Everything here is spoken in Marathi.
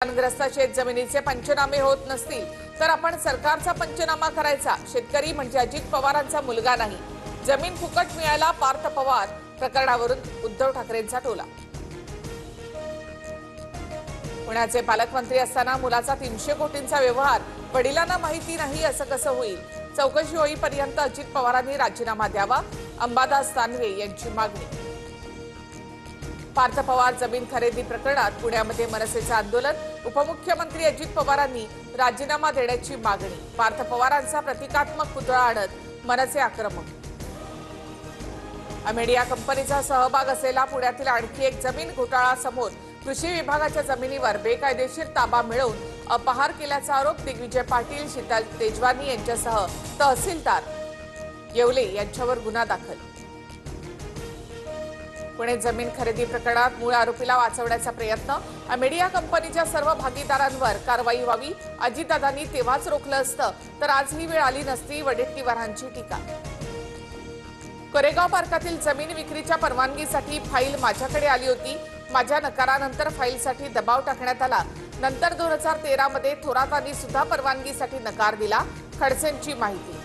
ग्रस्त शेत जमिनीचे पंचनामे होत नसतील तर आपण सरकारचा पंचनामा करायचा। शेतकरी म्हणजे अजित पवारांचा मुलगा नाही। जमीन फुकट मिळायला पार्थ पवार प्रकरणावरून उद्धव ठाकरेंचा टोला। पुण्याचे पालकमंत्री असताना मुलाचा 300 कोटींचा व्यवहार वडिलांना माहिती नाही असं कसं होईल? चौकशी होईपर्यंत अजित पवारांनी राजीनामा द्यावा, अंबादास दानवे यांची मागणी। पार्थ पवार जमीन खरेदी प्रकरणात पुण्यामध्ये मनसेचं आंदोलन, उपमुख्यमंत्री अजित पवारांनी राजीनामा देण्याची मागणी। पार्थ पवारांचा प्रतिकात्मक पुतळा आणत मनसे आक्रमक। अमेडिया कंपनीचा सहभाग असलेला पुण्यातील आणखी एक जमीन घोटाळा समोर। कृषी विभागाच्या जमिनीवर बेकायदेशीर ताबा मिळवून अपहार केल्याचा आरोप दिग्विजय पाटील, शीतल तेजवानी यांच्यासह तहसीलदार येवले यांच्यावर गुन्हा दाखल। पुणे जमीन खरेदी प्रकरणात मूळ आरोपीला वाचवण्याचा प्रयत्न, अमेडिया कंपनीच्या सर्व भागीदारांवर कारवाई व्हावी। अजितदादांनी तेव्हाच रोखलं असतं तर आज ही वेळ आली नसती, वडेट्टीवारांची टीका। कोरेगाव पार्कातील जमीन विक्रीच्या परवानगीसाठी फाईल माझ्याकडे आली होती। माझ्या नकारानंतर फाईलसाठी दबाव टाकण्यात आला। नंतर 2013 मध्ये थोरातांनी सुद्धा परवानगीसाठी नकार दिला। खडसेंची माहिती।